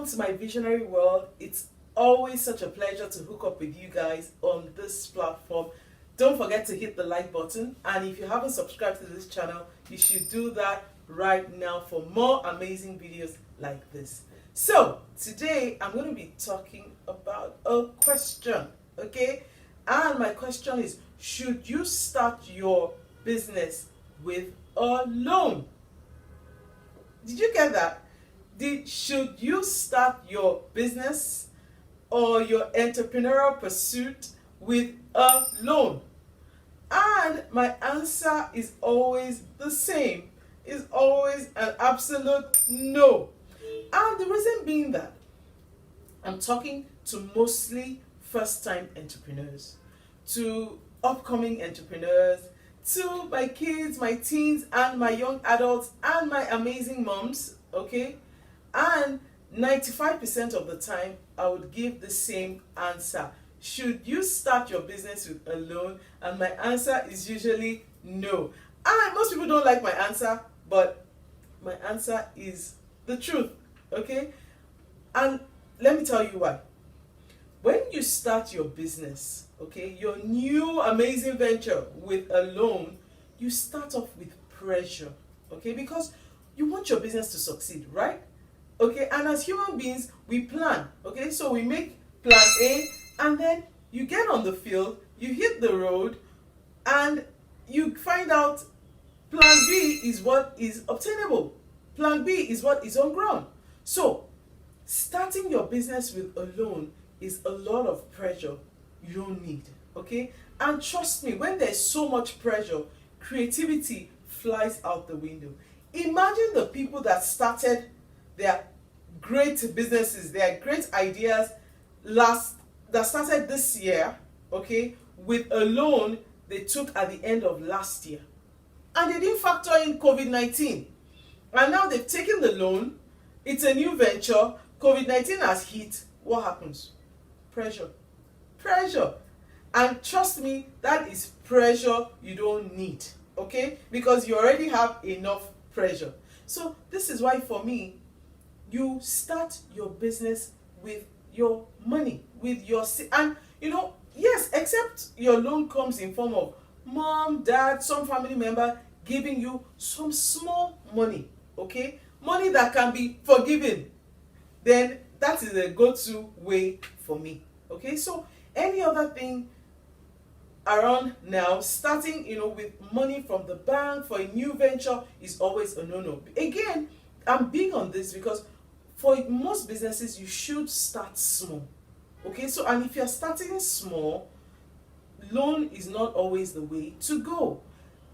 to my visionary world. It's always such a pleasure to hook up with you guys on this platform. Don't forget to hit the like button, and if you haven't subscribed to this channel, you should do that right now for more amazing videos like this. So today I'm going to be talking about a question, okay? And my question is, should you start your business with a loan? Did you get that? Should you start your business or your entrepreneurial pursuit with a loan? And my answer is always the same. It's always an absolute no. And the reason being that I'm talking to mostly first-time entrepreneurs, to upcoming entrepreneurs, to my kids, my teens, and my young adults, and my amazing moms, okay? And 95% of the time, I would give the same answer. Should you start your business with a loan? And my answer is usually no. And most people don't like my answer, but my answer is the truth, okay? And let me tell you why. When you start your business, okay, your new amazing venture with a loan, you start off with pressure, okay? Because you want your business to succeed, right? Okay, and as human beings, we plan, okay? So we make plan A, and then you get on the field, you hit the road, and you find out plan B is what is obtainable. Plan B is what is on ground. So starting your business with a loan is a lot of pressure you don't need, okay? And trust me, when there's so much pressure, creativity flies out the window. Imagine the people that started their great businesses, their great ideas that started this year, okay, with a loan they took at the end of last year. And they didn't factor in COVID-19. And now they've taken the loan, it's a new venture, COVID-19 has hit, what happens? Pressure. Pressure. And trust me, that is pressure you don't need, okay? Because you already have enough pressure. So this is why for me, you start your business with your money, with your, and you know, yes, except your loan comes in form of mom, dad, some family member giving you some small money, okay? Money that can be forgiven. Then that is a go-to way for me, okay? So any other thing around now, starting, you know, with money from the bank for a new venture is always a no-no. Again, I'm big on this because for most businesses, you should start small, okay? So, and if you're starting small, loan is not always the way to go.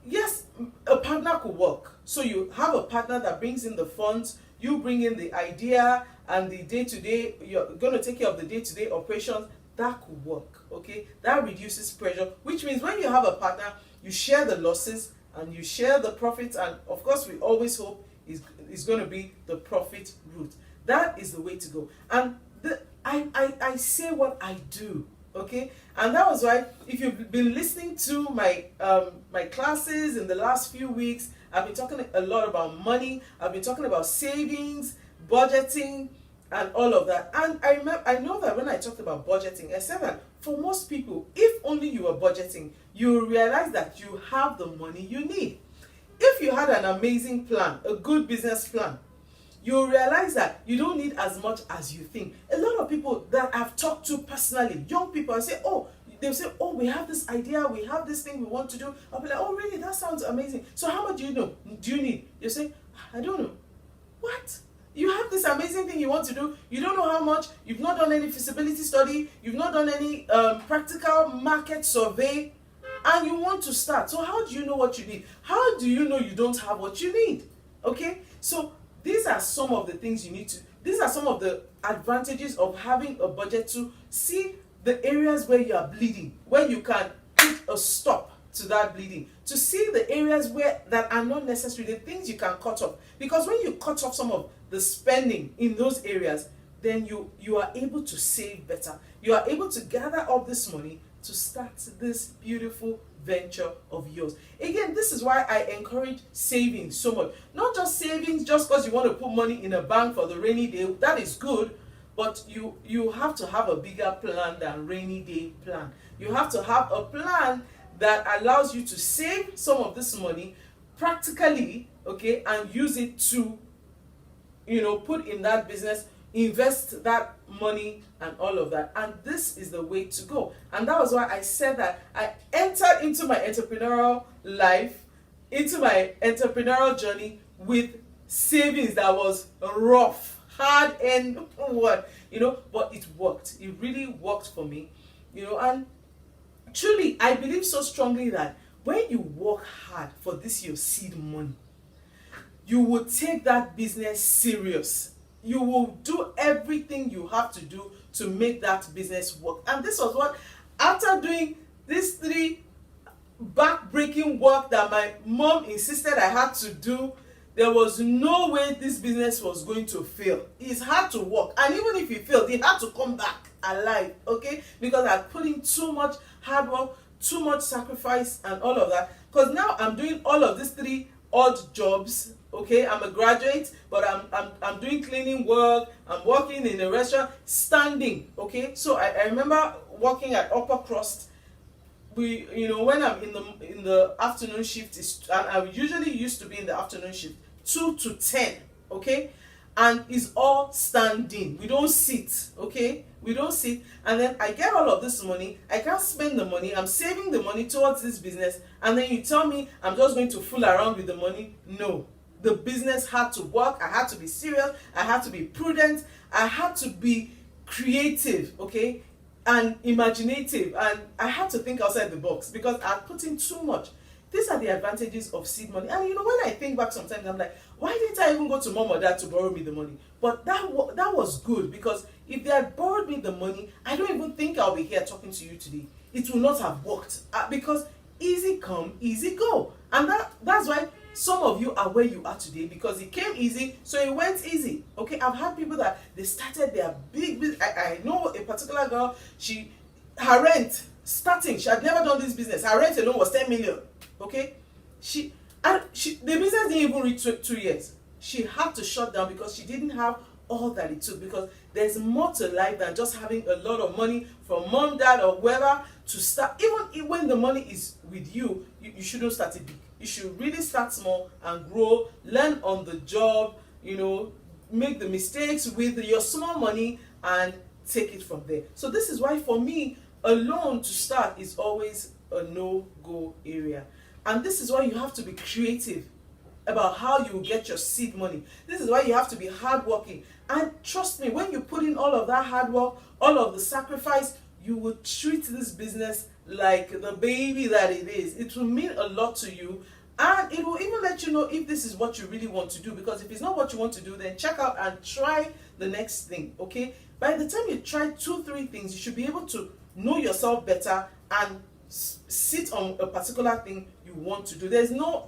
Yes, a partner could work. So you have a partner that brings in the funds, you bring in the idea and the day-to-day, you're going to take care of the day-to-day operations. That could work, okay? That reduces pressure, which means when you have a partner, you share the losses and you share the profits, and of course we always hope is going to be the profit route. That is the way to go. And I say what I do, okay? And that was why, if you've been listening to my my classes in the last few weeks, I've been talking a lot about money. I've been talking about savings, budgeting, and all of that. And I know that when I talked about budgeting, I said that for most people, if only you were budgeting, you realize that you have the money you need. If you had an amazing plan, a good business plan, you'll realize that you don't need as much as you think. A lot of people that I've talked to personally, young people, I say, oh, they'll say, oh, we have this idea, we have this thing we want to do. I'll be like, oh, really? That sounds amazing. So how much do you need? You say, I don't know. What? You have this amazing thing you want to do, you don't know how much, you've not done any feasibility study, you've not done any practical market survey, and you want to start. So how do you know what you need? How do you know you don't have what you need? Okay? So these are some of the things you need to, these are some of the advantages of having a budget, to see the areas where you are bleeding, where you can put a stop to that bleeding, to see the areas where that are not necessary, the things you can cut off. Because when you cut off some of the spending in those areas, then you are able to save better. You are able to gather up this money to start this beautiful venture of yours. Again, this is why I encourage saving so much. Not just savings just because you want to put money in a bank for the rainy day. That is good, but you have to have a bigger plan than rainy day plan. You have to have a plan that allows you to save some of this money practically, okay, and use it to, put in that business, invest that money and all of that. And this is the way to go. And that was why I said that I entered into my entrepreneurial life, into my entrepreneurial journey with savings that was rough, hard and what, but it worked. It really worked for me, and truly I believe so strongly that when you work hard for this your seed money, you will take that business serious. You will do everything you have to do to make that business work. And this was what, after doing these 3 back-breaking work that my mom insisted I had to do, there was no way this business was going to fail. It's hard to work, and even if it failed, it had to come back alive, okay? Because I put in too much hard work, too much sacrifice and all of that. Because now I'm doing all of these 3 odd jobs, okay? I'm a graduate, but I'm doing cleaning work, I'm working in a restaurant, standing, okay? So I remember working at Upper Crust. We, when I'm in the afternoon shift, and I usually used to be in the afternoon shift 2 to 10, okay, and it's all standing. We don't sit, okay, we don't sit. And then I get all of this money, I can't spend the money, I'm saving the money towards this business, and then you tell me I'm just going to fool around with the money. No, the business had to work. I had to be serious, I had to be prudent, I had to be creative, okay, and imaginative, and I had to think outside the box because I put in too much. These are the advantages of seed money. And when I think back sometimes, I'm like, why didn't I even go to mom or dad to borrow me the money? But that was good, because if they had borrowed me the money, I don't even think I'll be here talking to you today. It will not have worked, because easy come, easy go. And that's why some of you are where you are today, because it came easy, so it went easy. Okay, I've had people that they started their big business. I know a particular girl, her rent starting, she had never done this business. Her rent alone was 10 million. Okay, the business didn't even reach 2 years. She had to shut down because she didn't have all that it took, because there's more to life than just having a lot of money from mom, dad, or whoever to start. Even when the money is with you, you shouldn't start it big. You should really start small and grow, learn on the job, make the mistakes with your small money and take it from there. So this is why for me, a loan to start is always a no-go area. And this is why you have to be creative about how you get your seed money. This is why you have to be hardworking. And trust me, when you put in all of that hard work, all of the sacrifice, you will treat this business like the baby that it is. It will mean a lot to you, and it will even let you know if this is what you really want to do. Because if it's not what you want to do, then check out and try the next thing, okay? By the time you try 2-3 things, you should be able to know yourself better and sit on a particular thing you want to do. There's no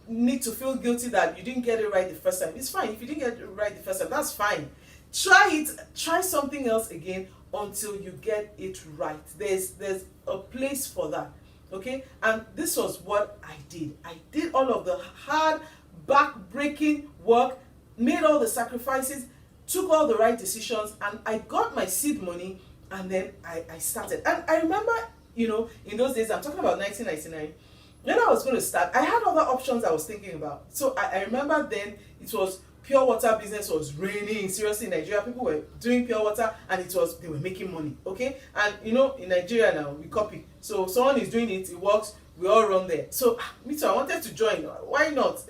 need to feel guilty that you didn't get it right the first time. It's fine if you didn't get it right the first time. That's fine. Try something else again until you get it right. There's a place for that, okay? And this was what I did. I did all of the hard, back-breaking work, made all the sacrifices, took all the right decisions, and I got my seed money. And then I started. And I remember, in those days, I'm talking about 1999, when I was going to start, I had other options I was thinking about. So I remember then it was pure water business was reigning seriously in Nigeria. People were doing pure water, and they were making money, okay? And in Nigeria now, we copy. So someone is doing it, it works, we all run there. So me too, I wanted to join. Why not,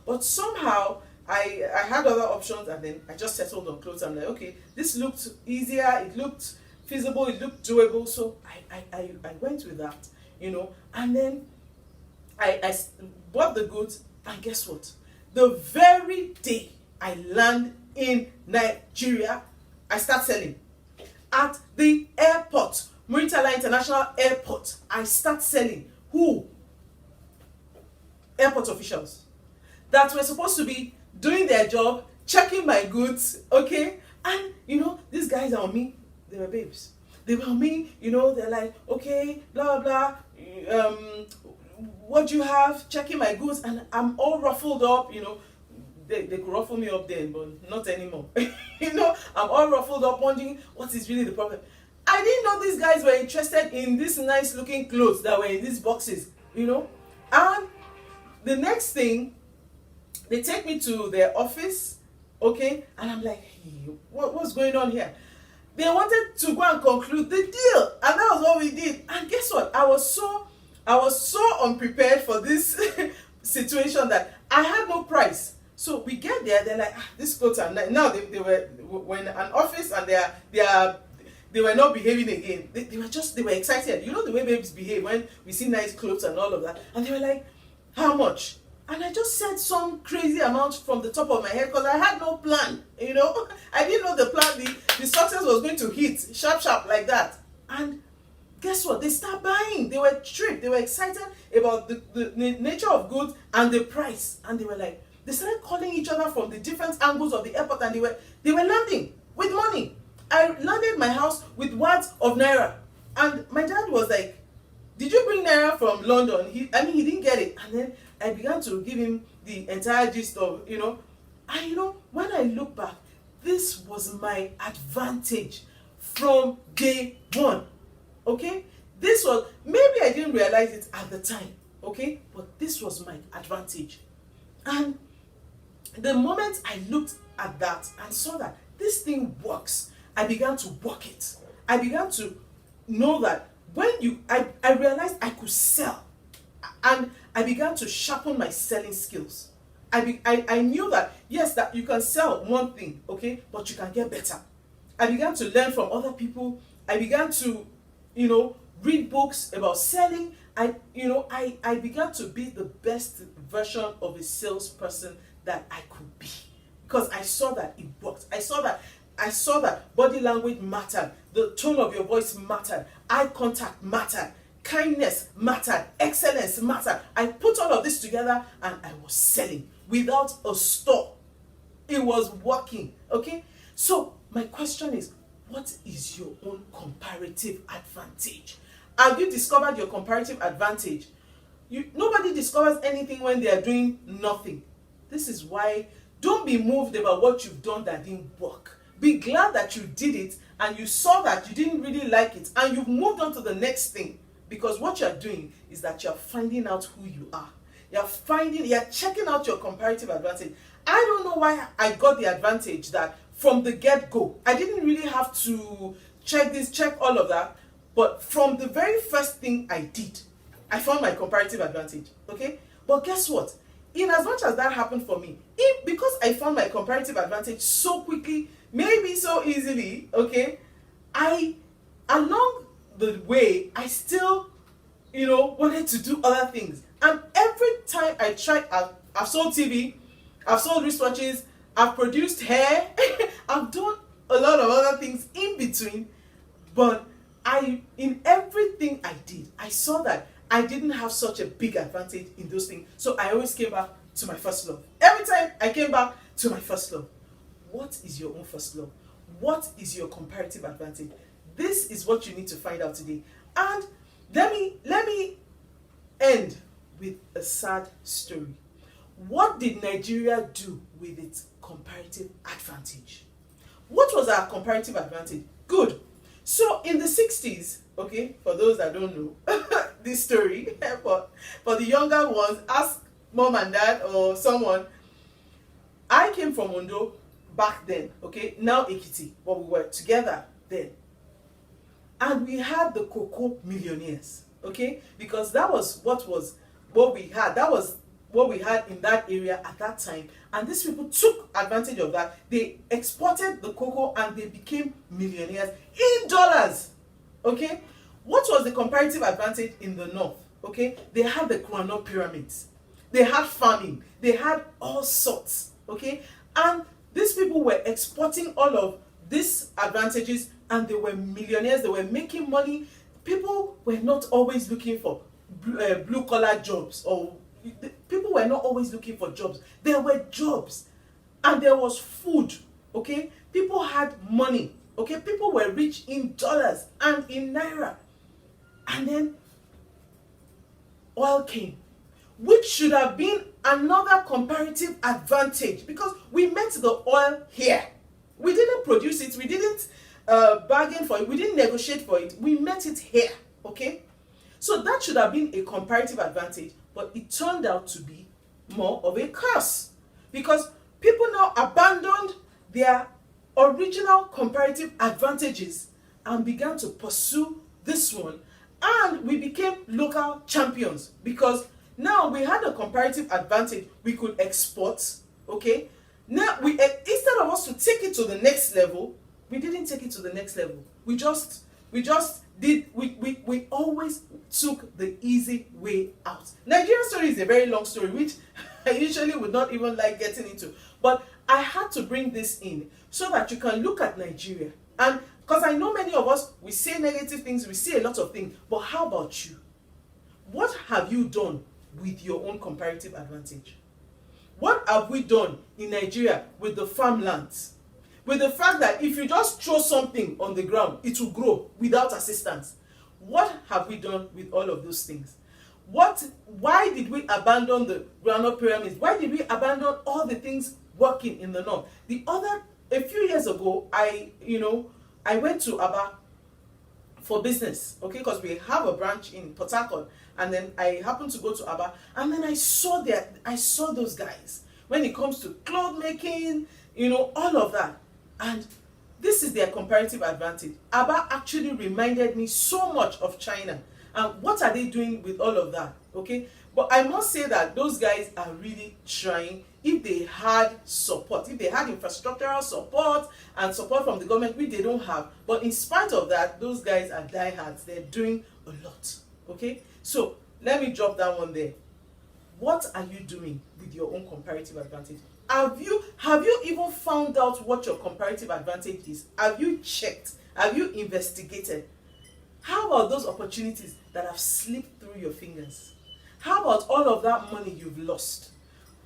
But somehow, I had other options, and then I just settled on clothes. I'm like, okay, this looked easier, it looked feasible, it looked doable, so I went with that, and then I bought the goods, and guess what? The very day I land in Nigeria, I start selling. At the airport, Muritala International Airport, I start selling. Who? Airport officials that were supposed to be doing their job, checking my goods, okay? And, these guys are on me. They were babes. They were on me, they're like, okay, blah, blah, blah. What do you have? Checking my goods. And I'm all ruffled up, they could ruffle me up then, but not anymore. You know, I'm all ruffled up wondering what is really the problem. I didn't know these guys were interested in these nice looking clothes that were in these boxes, you know. And the next thing, they take me to their office, okay, and I'm like, hey, what's going on here? They wanted to go and conclude the deal, and that was what we did. And guess what? I was so unprepared for this situation that I had no price. So we get there, they're like, these clothes are nice. Now they were in an office, and they were not behaving again. They were excited. You know the way babies behave when we see nice clothes and all of that. And they were like, how much? And I just said some crazy amount from the top of my head because I had no plan, you know. I didn't know the plan, the success was going to hit sharp like that. And guess what? They start buying. They were tripped. They were excited about the nature of goods and the price. And they were like, they started calling each other from the different angles of the airport, and they were landing with money. I landed my house with words of naira. And my dad was like, did you bring naira from London? He didn't get it. And then I began to give him the entire gist of, you know. And you know, when I look back, this was my advantage from day one. Okay? This was, maybe I didn't realize it at the time. Okay? But this was my advantage. And the moment I looked at that and saw that this thing works, I began to work it. I began to know that I realized I could sell. And I began to sharpen my selling skills. I knew that, yes, that you can sell one thing, okay, but you can get better. I began to learn from other people. I began to, you know, read books about selling. I began to be the best version of a salesperson that I could be, because I saw that it worked. I saw that body language mattered, the tone of your voice mattered, eye contact mattered, kindness mattered, excellence mattered. I put all of this together and I was selling without a store. It was working, okay? So my question is, what is your own comparative advantage? Have you discovered your comparative advantage? Nobody discovers anything when they are doing nothing. This is why, don't be moved about what you've done that didn't work. Be glad that you did it and you saw that you didn't really like it and you've moved on to the next thing. Because what you're doing is that you're finding out who you are. You're checking out your comparative advantage. I don't know why I got the advantage that from the get-go, I didn't really have to check all of that. But from the very first thing I did, I found my comparative advantage, okay? But guess what? In as much as that happened for me, because I found my comparative advantage so quickly, maybe so easily, okay, along the way, I still, you know, wanted to do other things. And every time I tried, I've sold TV, I've sold wristwatches, I've produced hair, I've done a lot of other things in between, but in everything I did, I saw that I didn't have such a big advantage in those things. So I always came back to my first love. Every time I came back to my first love. What is your own first love? What is your comparative advantage? This is what you need to find out today. And let me end with a sad story. What did Nigeria do with its comparative advantage? What was our comparative advantage? Good. So in the 60s, okay, for those that don't know this story, for the younger ones, ask mom and dad or someone. I came from Ondo back then, okay, now Ekiti, but we were together then. And we had the cocoa millionaires, okay, because that was what we had. That was what we had in that area at that time. And these people took advantage of that. They exported the cocoa and they became millionaires in dollars, okay. What was the comparative advantage in the north? Okay, they had the Kuano pyramids, they had farming, they had all sorts, okay, and these people were exporting all of these advantages and they were millionaires. They were making money. People were not always looking for blue collar jobs, or people were not always looking for jobs. There were jobs and there was food, okay. People had money, okay. People were rich in dollars and in naira. And then oil came. which should have been another comparative advantage, because we met the oil here. We didn't produce it, we didn't bargain for it, we didn't negotiate for it, we met it here, okay? So that should have been a comparative advantage, but it turned out to be more of a curse, because people now abandoned their original comparative advantages and began to pursue this one, and we became local champions, because now we had a comparative advantage. We could export, okay? Now we, instead of us to take it to the next level, we didn't take it to the next level. We always took the easy way out. Nigerian story is a very long story, which I usually would not even like getting into, but I had to bring this in so that you can look at Nigeria. And because I know many of us, we say negative things, we say a lot of things, but how about you? What have you done with your own comparative advantage? What have we done in Nigeria with the farmlands? With the fact that if you just throw something on the ground, it will grow without assistance. What have we done with all of those things? Why did we abandon the groundnut pyramids? Why did we abandon all the things working in the north? A few years ago, I went to Aba for business, okay, because we have a branch in Port Harcourt, and then I happened to go to Aba, and then I saw those guys when it comes to cloth making, all of that, and this is their comparative advantage. Aba actually reminded me so much of China, and what are they doing with all of that, okay? But I must say that those guys are really trying. If they had support, if they had infrastructural support and support from the government, which they don't have, but in spite of that, those guys are diehards. They're doing a lot, okay? So let me drop that one there. What are you doing with your own comparative advantage? Have you even found out what your comparative advantage is? Have you checked? Have you investigated? How about those opportunities that have slipped through your fingers? How about all of that money you've lost?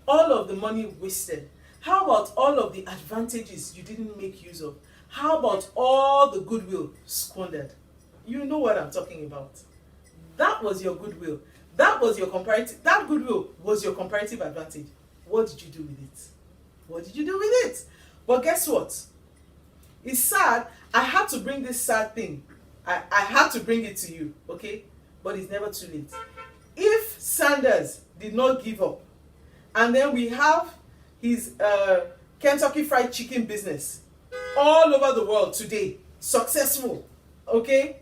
All of the money wasted? How about all of the advantages you didn't make use of? How about all the goodwill squandered? You know what I'm talking about. That was your goodwill. That goodwill was your comparative advantage. What did you do with it? What did you do with it? But guess what? It's sad. I had to bring this sad thing. I had to bring it to you, okay? But it's never too late. If Sanders did not give up, and then we have his Kentucky Fried Chicken business all over the world today, successful, okay,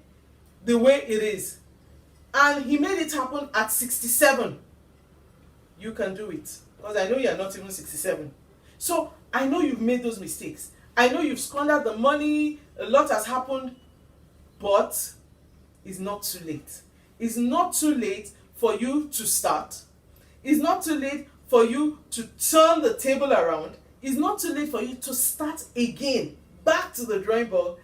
the way it is, and he made it happen at 67, you can do it, because I know you are not even 67. So I know you've made those mistakes. I know you've squandered the money, a lot has happened, but it's not too late. It's not too late for you to start. It's not too late for you to turn the table around. It's not too late for you to start again, back to the drawing board,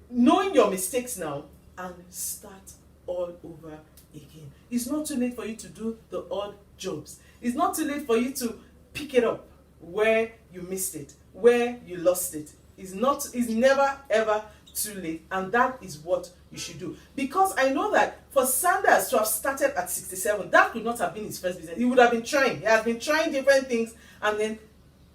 knowing your mistakes now, and start all over again. It's not too late for you to do the odd jobs. It's not too late for you to pick it up where you missed it, where you lost it. It's never ever too late, and that is what you should do. Because I know that for Sanders to have started at 67, that could not have been his first business. He would have been trying. He has been trying different things, and then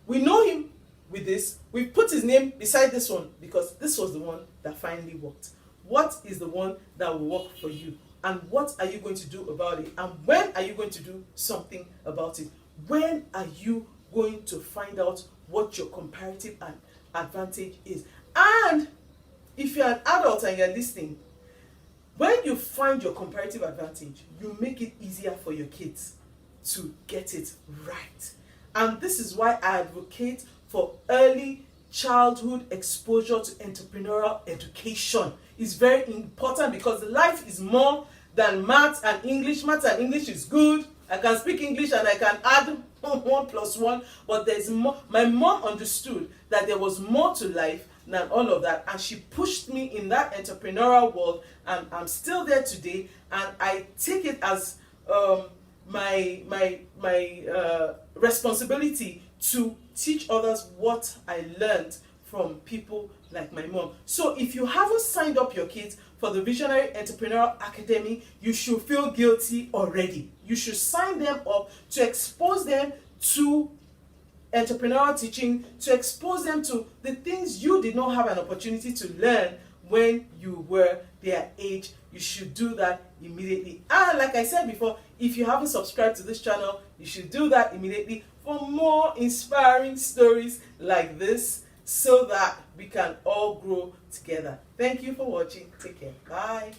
we know him with this. We put his name beside this one because this was the one that finally worked. What is the one that will work for you? And what are you going to do about it? And when are you going to do something about it? When are you going to find out what your comparative advantage is? And if you're an adult and you're listening, when you find your comparative advantage, you make it easier for your kids to get it right. And this is why I advocate for early childhood exposure to entrepreneurial education. It's very important because life is more than maths and English. Maths and English is good. I can speak English and I can add 1 plus 1, but there's more. My mom understood that there was more to life than all of that, and she pushed me in that entrepreneurial world, and I'm still there today, and I take it as my responsibility to teach others what I learned from people like my mom. So if you haven't signed up your kids for the Visionary Entrepreneurial Academy, you should feel guilty already. You should sign them up to expose them to entrepreneurial teaching, to expose them to the things you did not have an opportunity to learn when you were their age. You should do that immediately. And like I said before, if you haven't subscribed to this channel, you should do that immediately for more inspiring stories like this, so that we can all grow together. Thank you for watching. Take care. Bye.